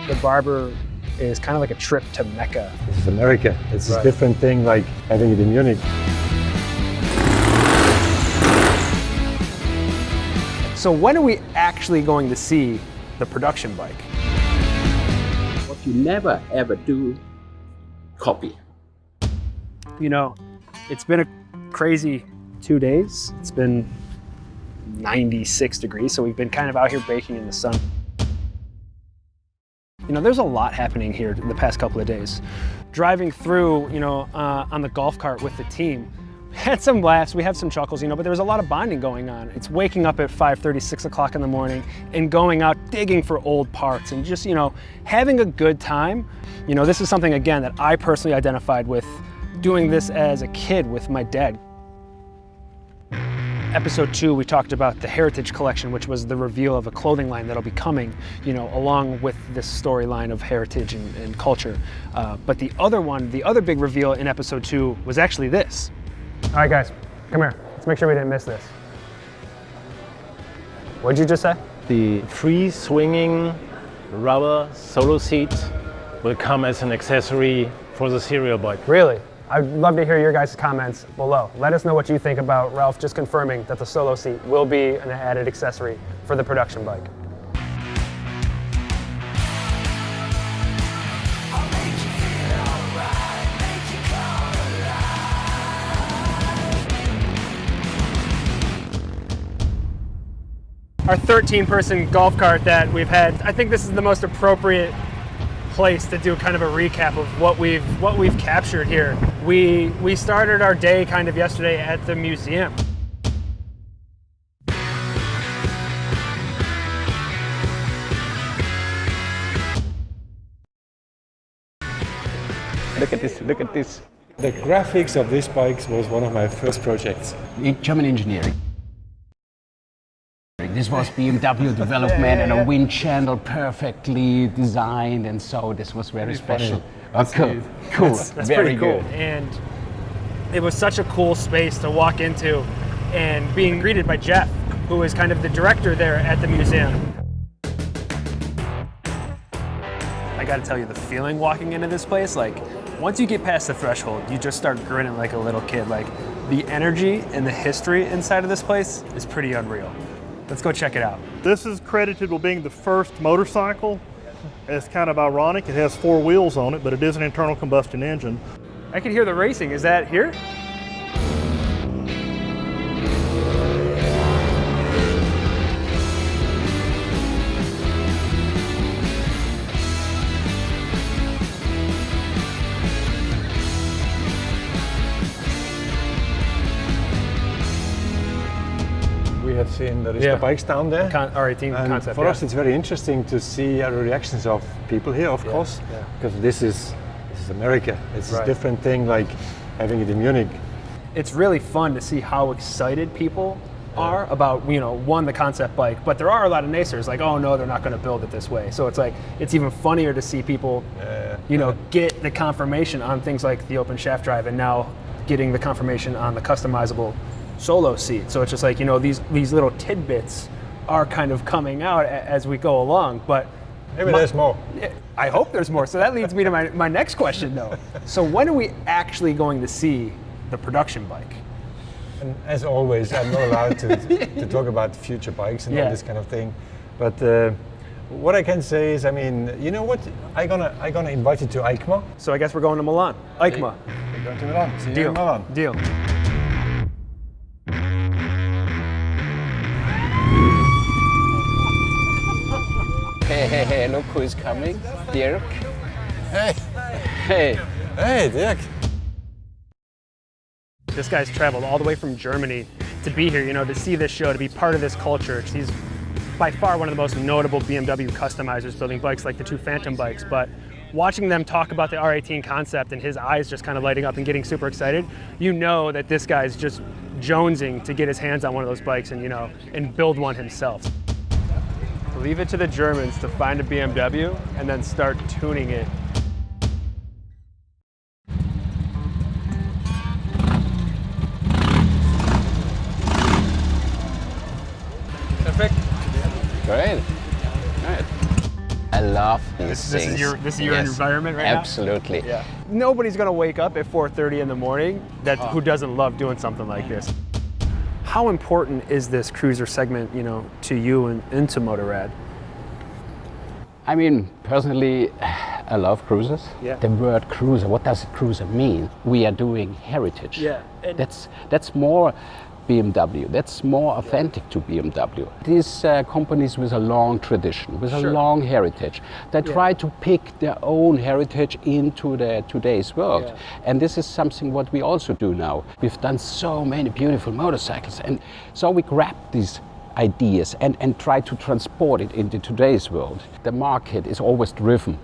The Barber is kind of like a trip to Mecca. This is America. It's a different thing like having it in Munich. So when are we actually going to see the production bike? What you never ever do, copy. You know, it's been a crazy 2 days. It's been 96 degrees, so we've been kind of out here baking in the sun. You know, there's a lot happening here in the past couple of days. Driving through, you know, on the golf cart with the team, we had some laughs, we had some chuckles, you know, but there was a lot of bonding going on. It's waking up at 5:30, 6 o'clock in the morning and going out digging for old parts and just, you know, having a good time. You know, this is something, again, that I personally identified with doing this as a kid with my dad. Episode 2, we talked about the Heritage collection, which was the reveal of a clothing line that'll be coming, you know, along with this storyline of heritage and culture. But the other one, the other big reveal in episode 2 was actually this. All right, guys, come here. Let's make sure we didn't miss this. What'd you just say? The free swinging rubber solo seat will come as an accessory for the serial bike. Really? I'd love to hear your guys' comments below. Let us know what you think about Ralph just confirming that the solo seat will be an added accessory for the production bike. Our 13-person golf cart that we've had, I think this is the most appropriate place to do kind of a recap of what we've captured here. We started our day kind of yesterday at the museum. Look at this, look at this. The graphics of these bikes was one of my first projects. German engineering. This was BMW development and a wind channel perfectly designed, and so this was very special. Cool, cool. That's very pretty cool. good. And it was such a cool space to walk into and being greeted by Jeff, who is kind of the director there at the museum. I gotta tell you, the feeling walking into this place, like, once you get past the threshold, you just start grinning like a little kid. Like, the energy and the history inside of this place is pretty unreal. Let's go check it out. This is credited with being the first motorcycle. It's kind of ironic. It has 4 wheels on it, but it is an internal combustion engine. I can hear the racing. Is that here? We have seen the bikes down there. R18 and concept. for us, it's very interesting to see the reactions of people here, of course, because this is America. It's a different thing like having it in Munich. It's really fun to see how excited people are about, you know, one, the concept bike, but there are a lot of naysayers like, oh no, they're not going to build it this way. So it's like, it's even funnier to see people, you know, get the confirmation on things like the open shaft drive and now getting the confirmation on the customizable solo seat. So it's just like, you know, these little tidbits are kind of coming out as we go along, but maybe there's more. I hope there's more. So that leads me to my next question though. So when are we actually going to see the production bike? And as always, I'm not allowed to talk about future bikes and all this kind of thing. But what I can say is, I mean, you know what? I'm gonna invite you to EICMA. So I guess we're going to Milan. EICMA. We're going to Milan. See you Deal. in Milan. Deal. Hey, look who is coming. Dirk. Hey. Hey. Hey, Dirk. This guy's traveled all the way from Germany to be here, you know, to see this show, to be part of this culture. He's by far one of the most notable BMW customizers building bikes like the 2 Phantom bikes, but watching them talk about the R18 concept and his eyes just kind of lighting up and getting super excited, you know that this guy's just jonesing to get his hands on one of those bikes and, you know, and build one himself. Leave it to the Germans to find a BMW and then start tuning it. Perfect. Great. All right. I love these This things. is your Yes, environment right absolutely. now? Yeah. Nobody's gonna wake up at 4:30 in the morning who doesn't love doing something like this. How important is this cruiser segment, you know, to you and to Motorrad? I mean, personally, I love cruisers. Yeah. The word cruiser, what does cruiser mean? We are doing heritage. Yeah, and- That's more BMW. That's more authentic to BMW. These companies with a long tradition, with a Sure. long heritage, they try to pick their own heritage into today's world. Yeah. And this is something what we also do now. We've done so many beautiful motorcycles, and so we grab these ideas and try to transport it into today's world. The market is always driven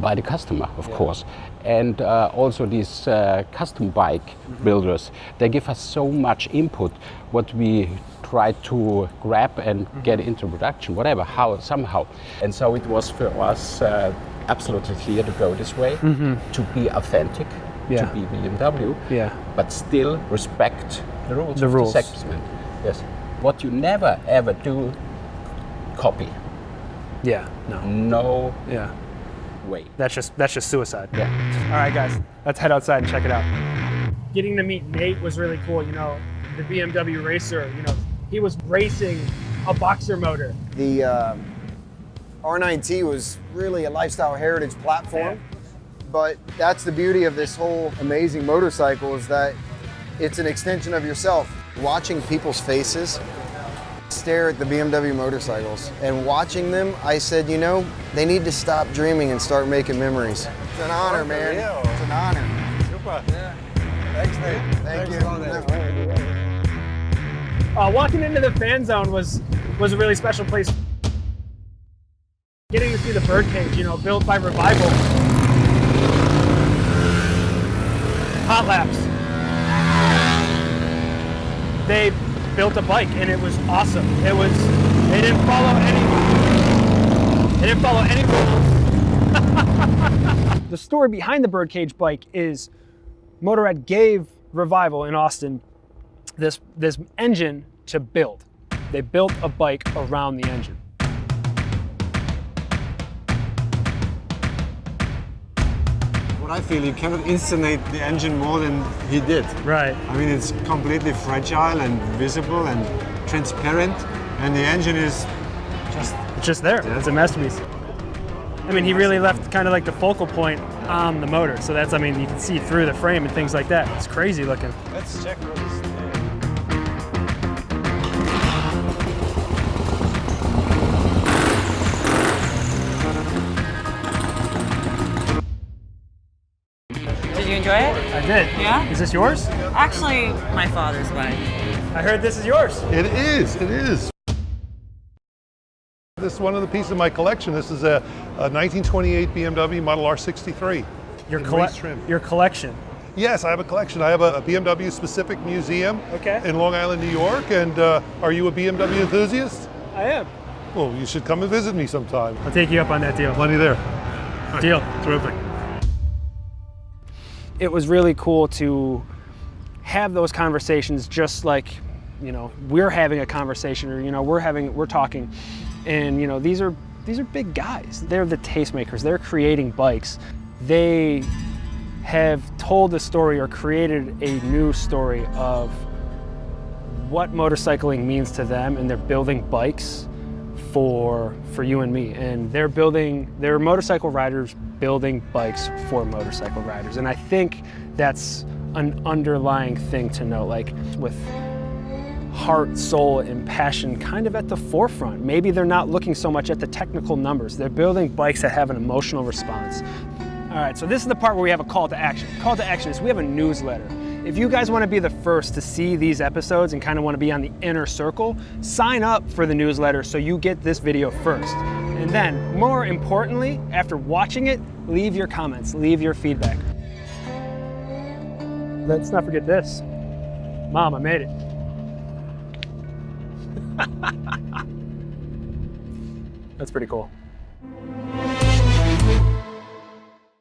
by the customer, of course. And also these custom bike builders, they give us so much input what we try to grab and get into production, whatever, somehow. And so it was for us absolutely clear to go this way, to be authentic, Yeah. to be BMW, Yeah. but still respect the rules The of rules. the segment. Yes. What you never ever do, copy. Yeah, no. No Yeah. way. That's just suicide. Yeah. All right, guys, let's head outside and check it out. Getting to meet Nate was really cool. You know, the BMW racer, you know, he was racing a boxer motor. The R9T was really a lifestyle heritage platform, but that's the beauty of this whole amazing motorcycle is that it's an extension of yourself. Watching people's faces stare at the BMW motorcycles and watching them, I said, you know, they need to stop dreaming and start making memories. It's an honor, man. It's an honor. Super. Yeah. Thanks, Nate. Thank you. Walking into the fan zone was a really special place. Getting to see the birdcage, you know, built by Revival. Hot laps. They built a bike and it was awesome. They didn't follow any rules. The story behind the birdcage bike is Motorrad gave Revival in Austin this engine to build. They built a bike around the engine. What I feel, you cannot inscenate the engine more than he did. Right. I mean, it's completely fragile and visible and transparent, and the engine is It's just there. It's a masterpiece. I mean, he really left kind of like the focal point on the motor. So that's, I mean, you can see through the frame and things like that. It's crazy looking. Let's check what is there. Did you enjoy it? I did. Yeah? Is this yours? Actually, my father's bike. I heard this is yours. It is. This is one of the pieces of my collection. This is a 1928 BMW Model R63. Your, in race trim. your collection. Yes, I have a collection. I have a BMW specific museum in Long Island, New York. And are you a BMW enthusiast? I am. Well, you should come and visit me sometime. I'll take you up on that deal. Plenty there. Deal. Terrific. It was really cool to have those conversations just like, you know, we're having a conversation or, you know, we're talking. And, you know, these are big guys. They're the tastemakers. They're creating bikes. They have told the story or created a new story of what motorcycling means to them, and they're building bikes for you and me. And they're motorcycle riders building bikes for motorcycle riders. And I think that's an underlying thing to know, like with heart, soul, and passion kind of at the forefront. Maybe they're not looking so much at the technical numbers. They're building bikes that have an emotional response. All right, so this is the part where we have a call to action. Call to action is we have a newsletter. If you guys want to be the first to see these episodes and kind of want to be on the inner circle, sign up for the newsletter so you get this video first. And then, more importantly, after watching it, leave your comments, leave your feedback. Let's not forget this. Mom, I made it. That's pretty cool.